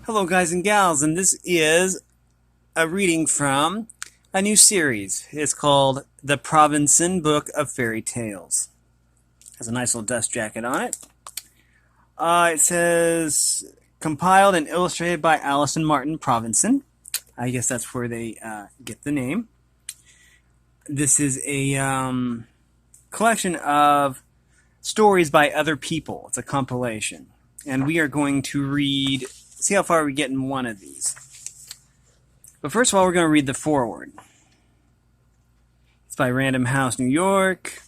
Hello, guys and gals, and this is a reading from a new series. It's called The Provensen Book of Fairy Tales. Has a nice little dust jacket on it. It says, compiled and illustrated by Alice and Martin Provensen. I guess that's where they get the name. This is a collection of stories by other people. It's a compilation. And we are going to see how far we get in one of these. But first of all, we're going to read the foreword. It's by Random House, New York,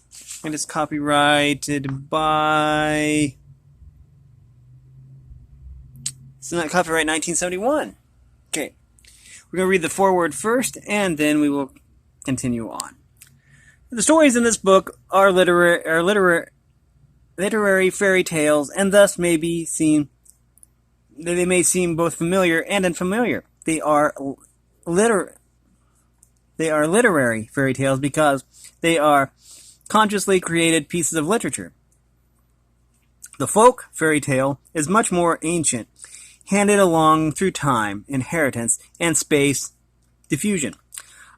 and it's copyrighted by... It's not copyright 1971. Okay. We're going to read the foreword first, and then we will continue on. The stories in this book are literary fairy tales, and thus they may seem both familiar and unfamiliar. They are literary fairy tales because they are consciously created pieces of literature. The folk fairy tale is much more ancient, handed along through time, inheritance, and space diffusion.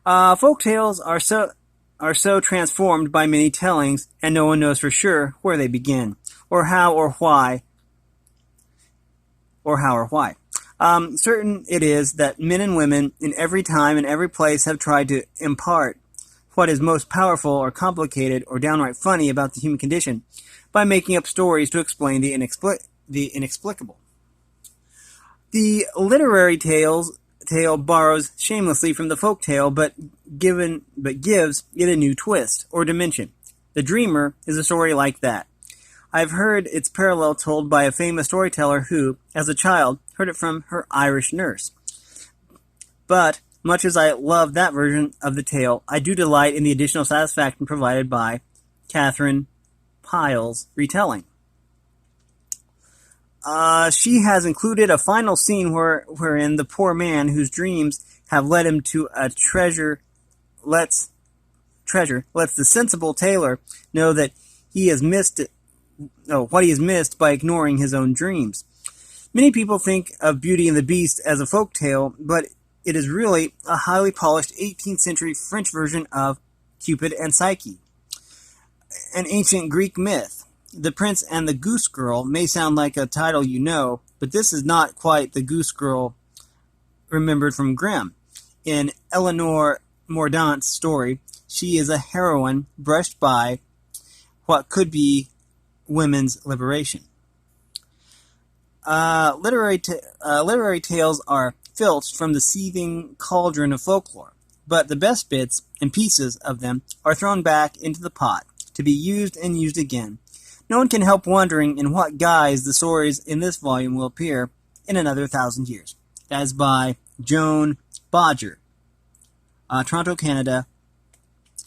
Folk tales are so transformed by many tellings, and no one knows for sure where they begin, or how or why. Certain it is that men and women in every time and every place have tried to impart what is most powerful or complicated or downright funny about the human condition by making up stories to explain the inexplicable. The literary tale borrows shamelessly from the folk tale, but gives it a new twist or dimension. The Dreamer is a story like that. I've heard its parallel told by a famous storyteller who, as a child, heard it from her Irish nurse. But, much as I love that version of the tale, I do delight in the additional satisfaction provided by Catherine Pyle's retelling. She has included a final scene wherein the poor man whose dreams have led him to a treasure lets the sensible tailor know that he has what he has missed by ignoring his own dreams. Many people think of Beauty and the Beast as a folk tale, but it is really a highly polished 18th century French version of Cupid and Psyche, an ancient Greek myth. The Prince and the Goose Girl may sound like a title you know, but this is not quite the Goose Girl remembered from Grimm. In Eleanor Mordaunt's story, she is a heroine brushed by what could be women's liberation. Literary tales are filched from the seething cauldron of folklore, but the best bits and pieces of them are thrown back into the pot to be used and used again. No one can help wondering in what guise the stories in this volume will appear in another 1,000 years. That is by Joan Bodger, Toronto, Canada,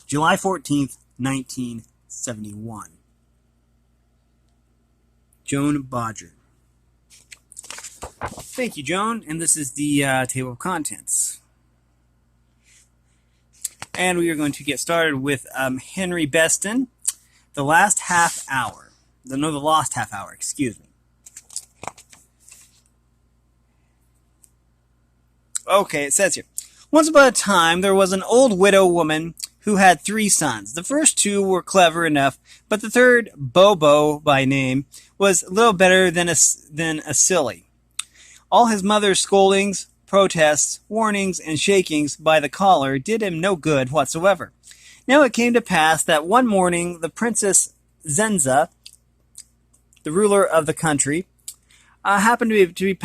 July 14th, 1971. Joan Bodger. Thank you, Joan, and this is the table of contents. And we are going to get started with Henry Beston, The Lost Half Hour, excuse me. Okay, it says here, once upon a time there was an old widow woman who had 3 sons. The first 2 were clever enough, but the third, Bobo by name, was little better than a silly. All his mother's scoldings, protests, warnings, and shakings by the collar did him no good whatsoever. Now it came to pass that one morning the Princess Zenza, the ruler of the country, happened to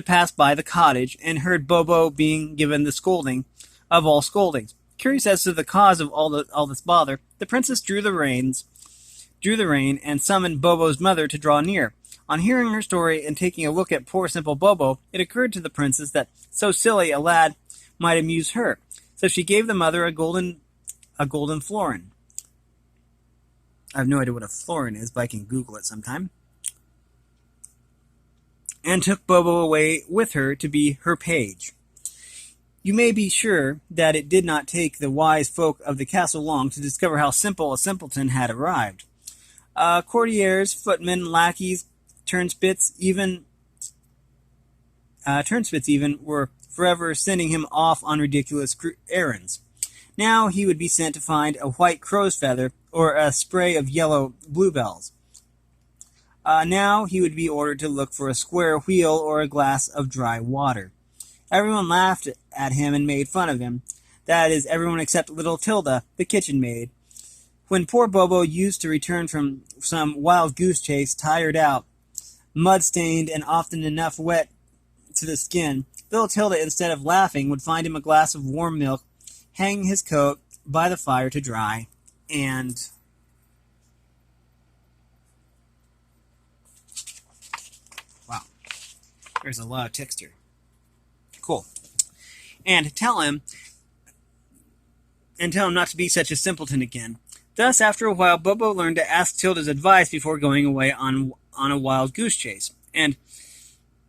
pass by the cottage and heard Bobo being given the scolding of all scoldings. Curious as to the cause of all this bother, the princess drew the rein and summoned Bobo's mother to draw near. On hearing her story and taking a look at poor simple Bobo, it occurred to the princess that so silly a lad might amuse her. So she gave the mother a golden florin. I have no idea what a florin is, but I can Google it sometime. And took Bobo away with her to be her page. You may be sure that it did not take the wise folk of the castle long to discover how simple a simpleton had arrived. Courtiers, footmen, lackeys, turnspits, even turnspits even were forever sending him off on ridiculous errands. Now he would be sent to find a white crow's feather or a spray of yellow bluebells. Now he would be ordered to look for a square wheel or a glass of dry water. Everyone laughed at him and made fun of him. That is, everyone except little Tilda, the kitchen maid. When poor Bobo used to return from some wild goose chase, tired out, mud-stained, and often enough wet to the skin, little Tilda, instead of laughing, would find him a glass of warm milk, hang his coat by the fire to dry, and... wow, there's a lot of text here. Cool. And tell him not to be such a simpleton again. Thus, after a while, Bobo learned to ask Tilda's advice before going away on a wild goose chase, and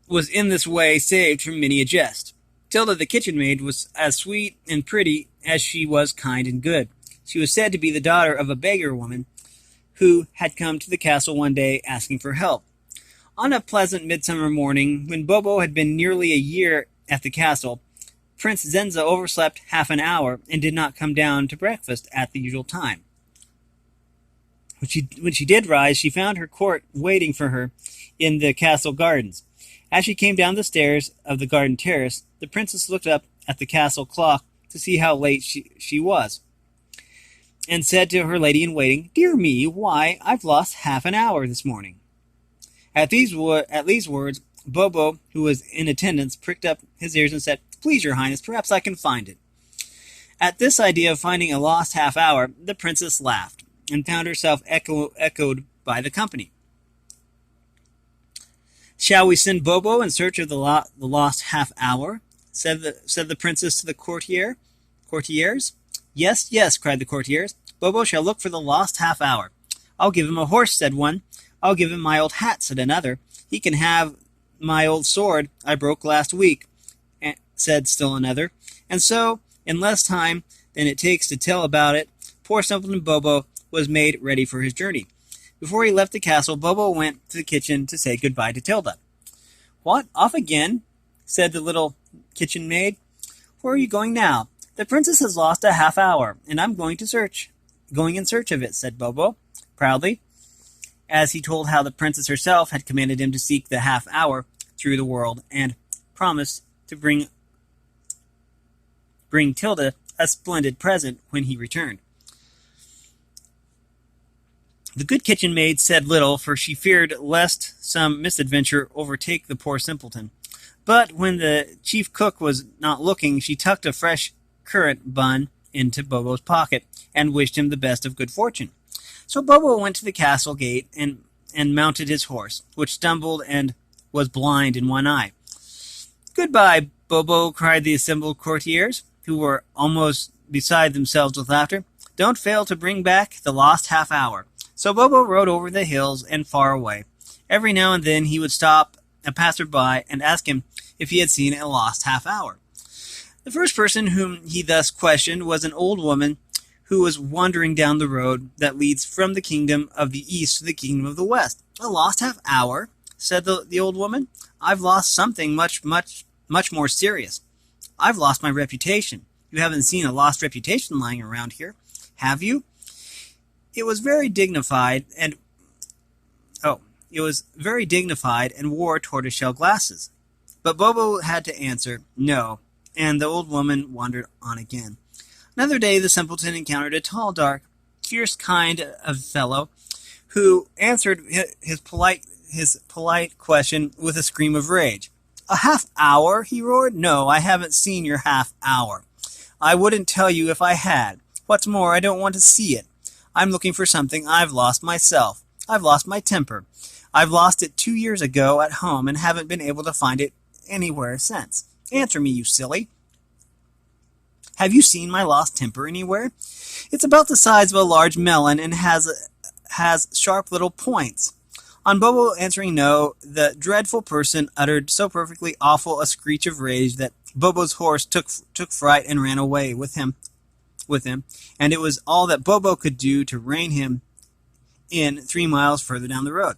was in this way saved from many a jest. Tilda, the kitchen maid, was as sweet and pretty as she was kind and good. She was said to be the daughter of a beggar woman who had come to the castle one day asking for help. On a pleasant midsummer morning, when Bobo had been nearly a year at the castle, Prince Zenza overslept half an hour and did not come down to breakfast at the usual time. When she did rise, she found her court waiting for her in the castle gardens. As she came down the stairs of the garden terrace, the princess looked up at the castle clock to see how late she was, and said to her lady-in-waiting, "Dear me, why, I've lost half an hour this morning." At these words, Bobo, who was in attendance, pricked up his ears and said, "Please, your highness, perhaps I can find it." At this idea of finding a lost half hour, the princess laughed, and found herself echoed by the company. "Shall we send Bobo in search of the lost half hour?" said the princess to the courtiers. "Yes, yes," cried the courtiers. "Bobo shall look for the lost half hour." "I'll give him a horse," said one. "I'll give him my old hat," said another. "He can have my old sword I broke last week," said still another. And so, in less time than it takes to tell about it, poor simpleton Bobo was made ready for his journey. Before he left the castle, Bobo went to the kitchen to say goodbye to Tilda. "What, off again?" said the little kitchen maid. "Where are you going now?" "The princess has lost a half hour, and I'm going in search of it," said Bobo, proudly, as he told how the princess herself had commanded him to seek the half hour through the world, and promised to bring Tilda a splendid present when he returned. The good kitchen maid said little, for she feared lest some misadventure overtake the poor simpleton. But when the chief cook was not looking, she tucked a fresh currant bun into Bobo's pocket, and wished him the best of good fortune. So Bobo went to the castle gate and mounted his horse, which stumbled and was blind in one eye. "Goodbye, Bobo," cried the assembled courtiers, who were almost beside themselves with laughter. "Don't fail to bring back the lost half hour." So Bobo rode over the hills and far away. Every now and then he would stop a passer-by and ask him if he had seen a lost half hour. The first person whom he thus questioned was an old woman who was wandering down the road that leads from the kingdom of the east to the kingdom of the west. "A lost half hour?" said the old woman. "I've lost something much more serious. I've lost my reputation. You haven't seen a lost reputation lying around here, have you?" It was very dignified and wore tortoiseshell glasses. But Bobo had to answer no, and the old woman wandered on again. Another day the simpleton encountered a tall, dark, fierce kind of fellow who answered his polite question with a scream of rage. "A half hour?" he roared. "No, I haven't seen your half hour. I wouldn't tell you if I had. What's more, I don't want to see it. I'm looking for something I've lost myself. I've lost my temper. I've lost it 2 years ago at home and haven't been able to find it anywhere since. Answer me, you silly. Have you seen my lost temper anywhere? It's about the size of a large melon and has sharp little points." On Bobo answering no, the dreadful person uttered so perfectly awful a screech of rage that Bobo's horse took fright and ran away with him, and it was all that Bobo could do to rein him in 3 miles further down the road.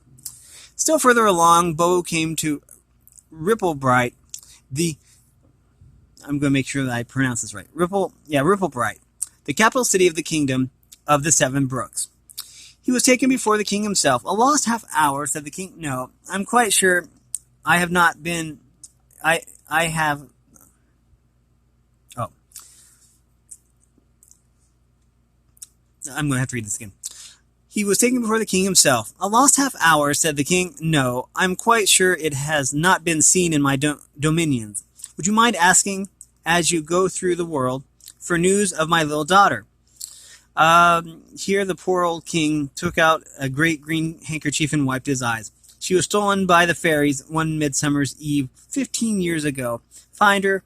Still further along, Bobo came to Ripplebright, the I'm going to make sure that I pronounce this right. Ripple-Bright, the capital city of the kingdom of the Seven Brooks. He was taken before the king himself. A lost half hour, said the king. No, I'm quite sure I have not been. I have. Oh. I'm going to have to read this again. He was taken before the king himself. A lost half hour, said the king. No, I'm quite sure it has not been seen in my dominions. Would you mind asking, as you go through the world, for news of my little daughter? Here the poor old king took out a great green handkerchief and wiped his eyes. She was stolen by the fairies one midsummer's eve 15 years ago. Find her,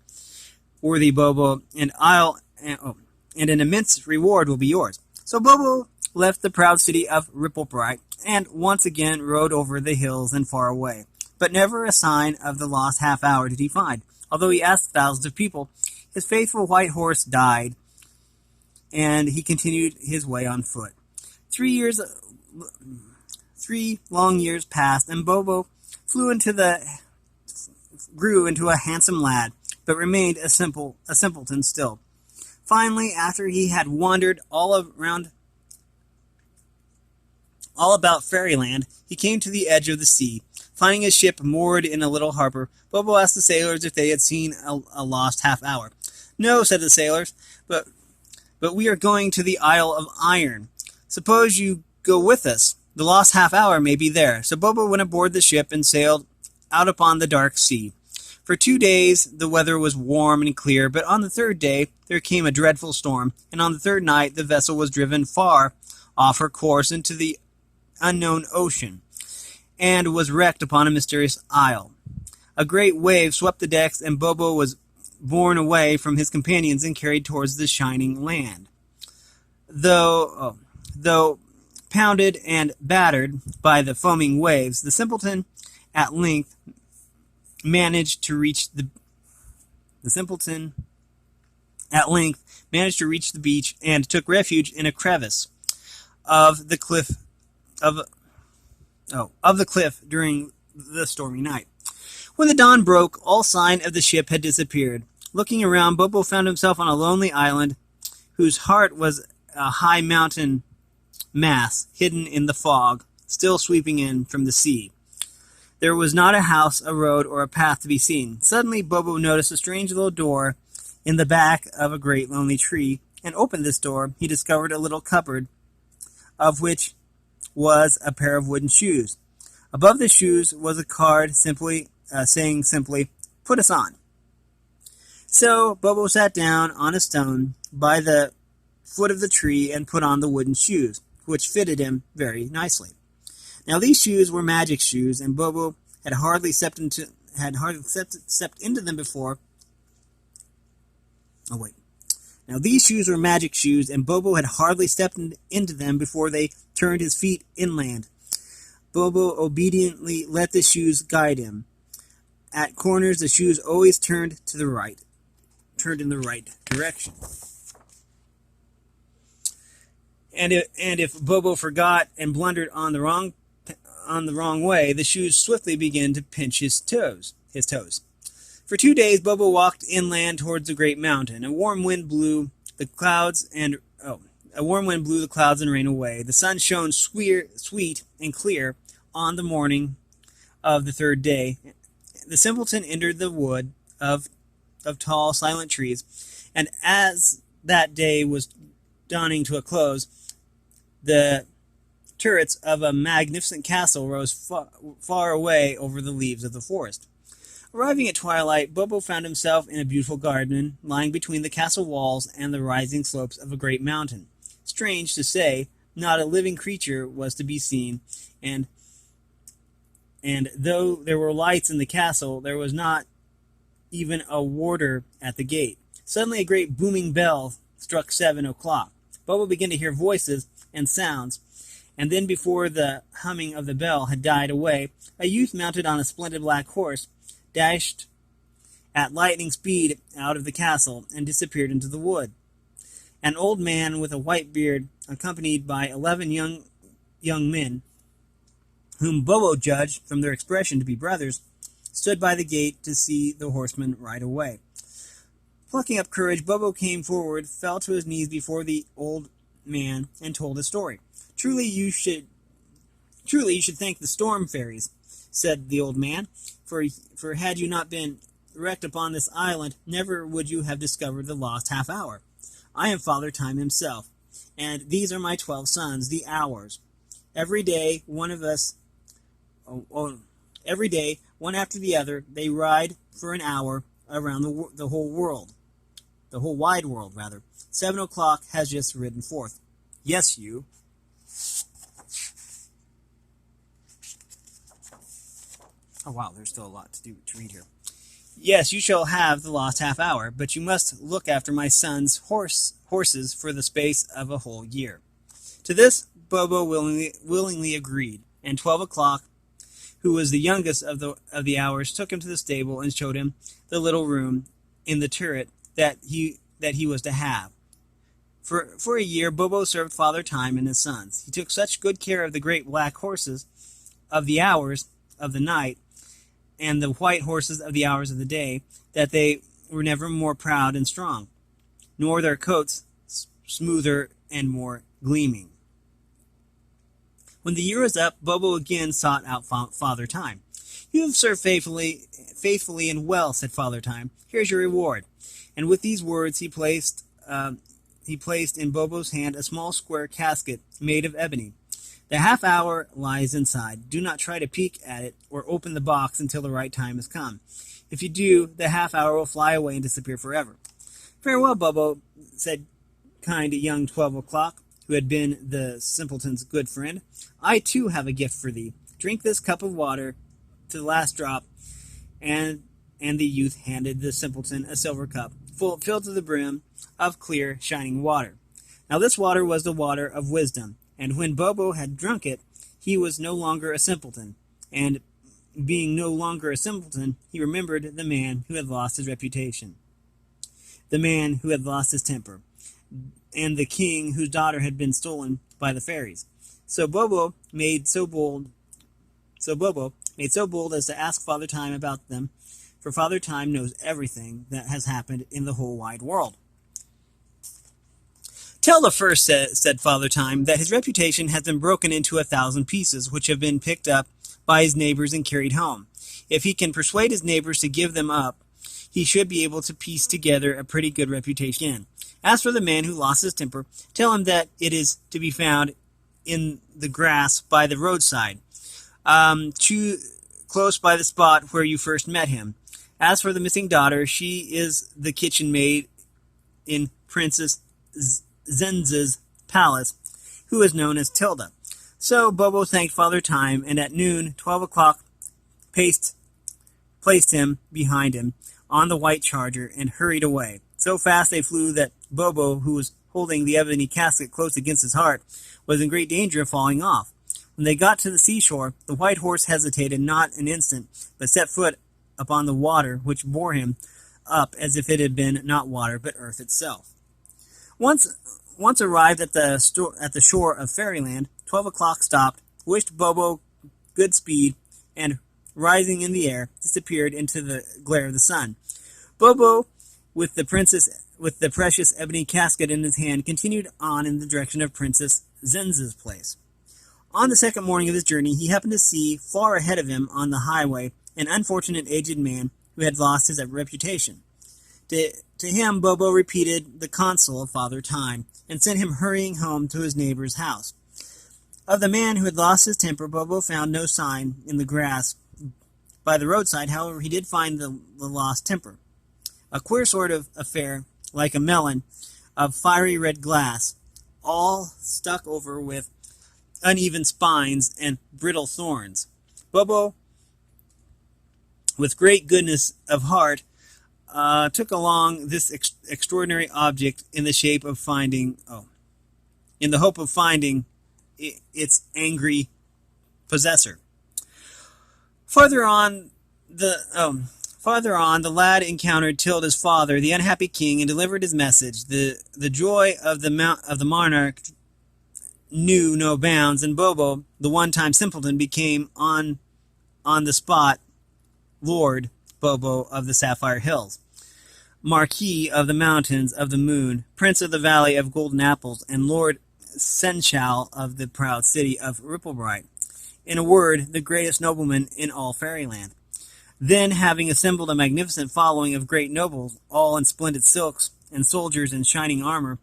worthy Bobo, and and an immense reward will be yours. So Bobo left the proud city of Ripple-Bright and once again rode over the hills and far away. But never a sign of the lost half hour did he find. Although he asked thousands of people, his faithful white horse died, and he continued his way on foot. 3 long years passed, and Bobo grew into a handsome lad, but remained a simpleton still. Finally, after he had wandered all about fairyland, he came to the edge of the sea. Finding his ship moored in a little harbor, Bobo asked the sailors if they had seen a lost half hour. No, said the sailors, but we are going to the Isle of Iron. Suppose you go with us. The lost half hour may be there. So Bobo went aboard the ship and sailed out upon the dark sea. For 2 days the weather was warm and clear, but on the third day there came a dreadful storm, and on the third night the vessel was driven far off her course into the unknown ocean, and was wrecked upon a mysterious isle. A great wave swept the decks, and Bobo was borne away from his companions and carried towards the shining land. Though pounded and battered by the foaming waves, the simpleton at length managed to reach the beach and took refuge in a crevice of the cliff during the stormy night. When the dawn broke, all sign of the ship had disappeared. Looking around, Bobo found himself on a lonely island whose heart was a high mountain mass hidden in the fog, still sweeping in from the sea. There was not a house, a road, or a path to be seen. Suddenly, Bobo noticed a strange little door in the back of a great lonely tree, and opened this door. He discovered a little cupboard, of which was a pair of wooden shoes. Above the shoes was a card saying simply, "Put us on." So Bobo sat down on a stone by the foot of the tree and put on the wooden shoes, which fitted him very nicely. Now these shoes were magic shoes, and Bobo had hardly stepped into them before. Now these shoes were magic shoes, and Bobo had hardly stepped into them before they turned his feet inland. Bobo obediently let the shoes guide him. At corners, the shoes always turned in the right direction. And if Bobo forgot and blundered on the wrong way, the shoes swiftly began to pinch his toes. For 2 days, Bobo walked inland towards the great mountain. A warm wind blew the clouds and rain away. The sun shone sweet and clear on the morning of the third day. The simpleton entered the wood of tall, silent trees, and as that day was dawning to a close, the turrets of a magnificent castle rose far away over the leaves of the forest. Arriving at twilight, Bobo found himself in a beautiful garden lying between the castle walls and the rising slopes of a great mountain. Strange to say, not a living creature was to be seen, and though there were lights in the castle, there was not even a warder at the gate. Suddenly a great booming bell struck 7 o'clock. Bobo began to hear voices and sounds, and then before the humming of the bell had died away, a youth mounted on a splendid black horse dashed at lightning speed out of the castle and disappeared into the wood. An old man with a white beard, accompanied by 11 young men, whom Bobo judged from their expression to be brothers, stood by the gate to see the horseman ride away. Plucking up courage, Bobo came forward, fell to his knees before the old man, and told his story. Truly you should thank the storm fairies, said the old man, for had you not been wrecked upon this island, never would you have discovered the lost half hour. I am Father Time himself, and these are my 12 sons, the hours. Every day, one after the other, they ride for an hour around the whole world. The whole wide world, rather. 7 o'clock has just ridden forth. Yes, you. Oh, wow, there's still a lot to read here. Yes, you shall have the lost half hour, but you must look after my son's horses for the space of a whole year. To this, Bobo willingly agreed, and 12 o'clock, who was the youngest of the hours, took him to the stable and showed him the little room in the turret that he was to have. For a year, Bobo served Father Time and his sons. He took such good care of the great black horses of the hours of the night and the white horses of the hours of the day that they were never more proud and strong, nor their coats smoother and more gleaming. When the year was up, Bobo again sought out Father Time. You have served faithfully and well, said Father Time. Here's your reward. And with these words, he placed in Bobo's hand a small square casket made of ebony. The half hour lies inside. Do not try to peek at it or open the box until the right time has come. If you do, the half hour will fly away and disappear forever. Farewell, Bobo, said kind young 12 o'clock, who had been the simpleton's good friend. I too have a gift for thee. Drink this cup of water to the last drop. And the youth handed the simpleton a silver cup, filled to the brim of clear, shining water. Now this water was the water of wisdom, and when Bobo had drunk it, he was no longer a simpleton. And being no longer a simpleton, he remembered the man who had lost his reputation, the man who had lost his temper, and the king whose daughter had been stolen by the fairies. So Bobo made so bold as to ask Father Time about them, for Father Time knows everything that has happened in the whole wide world. Tell the first, said Father Time, that his reputation has been broken into 1,000 pieces, which have been picked up by his neighbors and carried home. If he can persuade his neighbors to give them up, he should be able to piece together a pretty good reputation again. As for the man who lost his temper, tell him that it is to be found in the grass by the roadside, close by the spot where you first met him. As for the missing daughter, she is the kitchen maid in Princess Zenza's palace, who is known as Tilda. So Bobo thanked Father Time, and at noon, 12 o'clock, placed him behind him on the white charger and hurried away. So fast they flew that Bobo, who was holding the ebony casket close against his heart, was in great danger of falling off. When they got to the seashore, the white horse hesitated not an instant, but set foot upon the water, which bore him up as if it had been not water, but earth itself. Once arrived at the shore of Fairyland, 12 o'clock stopped, wished Bobo good speed, and, rising in the air, disappeared into the glare of the sun. Bobo, with the precious ebony casket in his hand, continued on in the direction of Princess Zenza's place. On the second morning of his journey, he happened to see, far ahead of him on the highway, an unfortunate aged man who had lost his reputation. To him, Bobo repeated the counsel of Father Time, and sent him hurrying home to his neighbor's house. Of the man who had lost his temper, Bobo found no sign in the grass by the roadside. However, he did find the lost temper. A queer sort of affair, like a melon, of fiery red glass, all stuck over with uneven spines and brittle thorns. Bobo, with great goodness of heart, took along this extraordinary object in the hope of finding its angry possessor. Farther on, the lad encountered Tilda's father, the unhappy king, and delivered his message. The joy of the monarch knew no bounds, and Bobo, the one-time simpleton, became on the spot Lord Bobo of the Sapphire Hills, Marquis of the Mountains of the Moon, Prince of the Valley of Golden Apples, and Lord Seneschal of the proud city of Ripplebright. In a word, the greatest nobleman in all fairyland. Then, having assembled a magnificent following of great nobles, all in splendid silks, and soldiers in shining armor,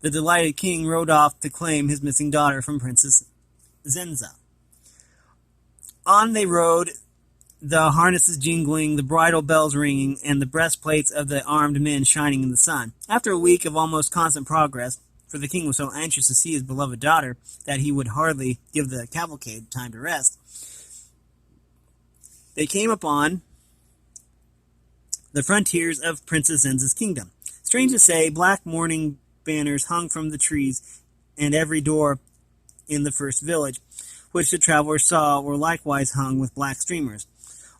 the delighted king rode off to claim his missing daughter from Princess Zenza. On they rode, the harnesses jingling, the bridle bells ringing, and the breastplates of the armed men shining in the sun. After a week of almost constant progress, for the king was so anxious to see his beloved daughter that he would hardly give the cavalcade time to rest, they came upon the frontiers of Princess Zenza's kingdom. Strange to say, black mourning banners hung from the trees, and every door in the first village, which the travelers saw, were likewise hung with black streamers.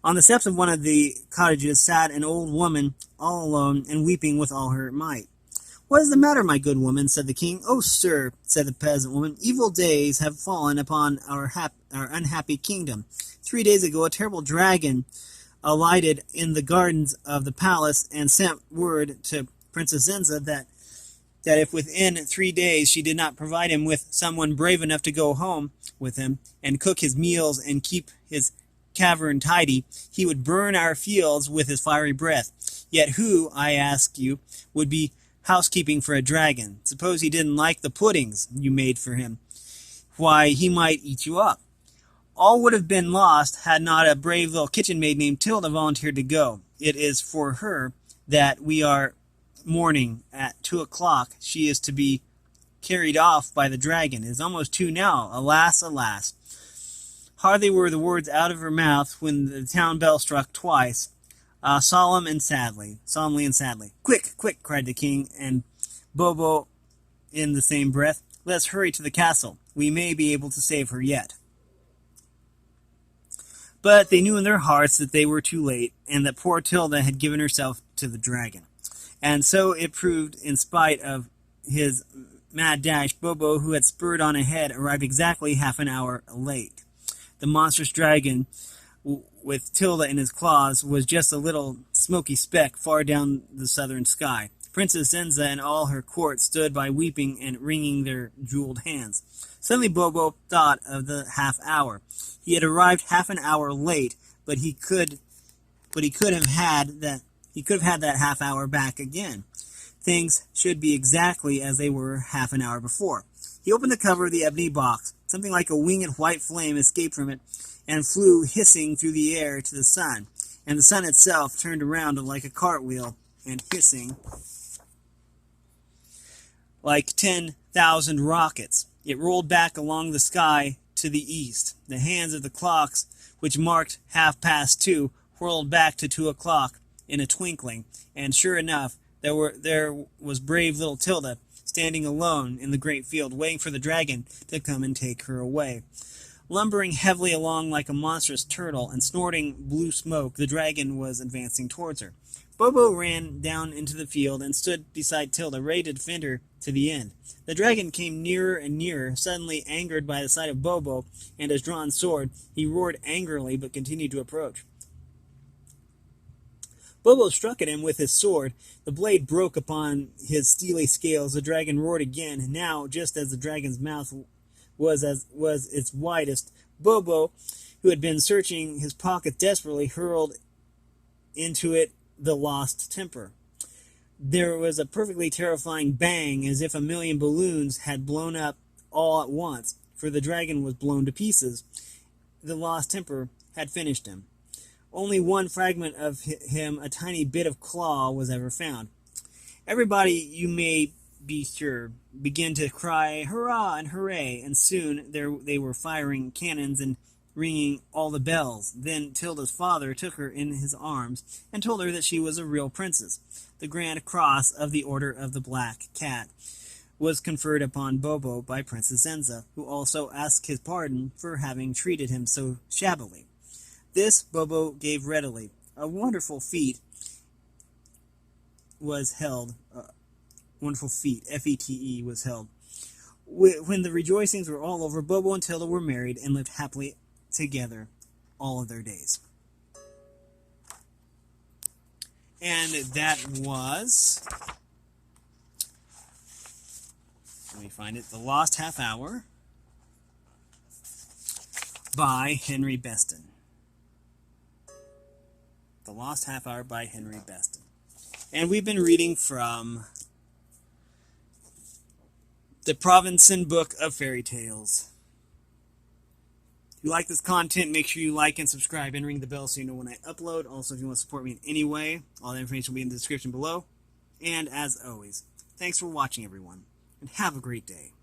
On the steps of one of the cottages sat an old woman, all alone, and weeping with all her might. "What is the matter, my good woman?" said the king. "Oh, sir," said the peasant woman, "evil days have fallen upon our unhappy kingdom. 3 days ago a terrible dragon alighted in the gardens of the palace and sent word to Princess Zenza that if within 3 days she did not provide him with someone brave enough to go home with him and cook his meals and keep his cavern tidy, he would burn our fields with his fiery breath. Yet who, I ask you, would be housekeeping for a dragon? Suppose he didn't like the puddings you made for him. Why, he might eat you up. All would have been lost had not a brave little kitchen maid named Tilda volunteered to go. It is for her that we are mourning. At 2 o'clock she is to be carried off by the dragon. It is almost 2 now. Alas, alas." Hardly were the words out of her mouth when the town bell struck twice, solemnly and sadly. "Quick, quick," cried the king and Bobo in the same breath. "Let's hurry to the castle. We may be able to save her yet." But they knew in their hearts that they were too late, and that poor Tilda had given herself to the dragon. And so it proved. In spite of his mad dash, Bobo, who had spurred on ahead, arrived exactly half an hour late. The monstrous dragon, with Tilda in his claws, was just a little smoky speck far down the southern sky. Princess Zenza and all her court stood by weeping and wringing their jeweled hands. Suddenly Bobo thought of the half hour. He had arrived half an hour late, but he could have had that half hour back again. Things should be exactly as they were half an hour before. He opened the cover of the ebony box. Something like a winged white flame escaped from it and flew hissing through the air to the sun, and the sun itself turned around like a cartwheel and hissing like 10,000 rockets. It rolled back along the sky to the east. The hands of the clocks, which marked 2:30, whirled back to 2 o'clock in a twinkling, and sure enough, there was brave little Tilda, standing alone in the great field, waiting for the dragon to come and take her away. Lumbering heavily along like a monstrous turtle and snorting blue smoke, the dragon was advancing towards her. Bobo ran down into the field and stood beside Tilda, ready to defend her to the end. The dragon came nearer and nearer, suddenly angered by the sight of Bobo and his drawn sword. He roared angrily, but continued to approach. Bobo struck at him with his sword. The blade broke upon his steely scales. The dragon roared again. Now, just as the dragon's mouth was its widest, Bobo, who had been searching his pockets desperately, hurled into it the lost temper. There was a perfectly terrifying bang, as if a million balloons had blown up all at once, for the dragon was blown to pieces. The lost temper had finished him. Only one fragment of him, a tiny bit of claw, was ever found. Everybody, you may be sure, began to cry hurrah and hooray, and soon they were firing cannons and ringing all the bells. Then Tilda's father took her in his arms and told her that she was a real princess. The Grand Cross of the Order of the Black Cat was conferred upon Bobo by Princess Zenza, who also asked his pardon for having treated him so shabbily. This Bobo gave readily. A wonderful feat was held. Fete was held. When the rejoicings were all over, Bobo and Tilda were married and lived happily together all of their days. And that was, let me find it, The Lost Half Hour by Henry Beston. The Lost Half Hour by Henry Beston. And we've been reading from the Provensen Book of Fairy Tales. If you like this content, make sure you like and subscribe and ring the bell so you know when I upload. Also, if you want to support me in any way, all the information will be in the description below. And as always, thanks for watching, everyone, and have a great day.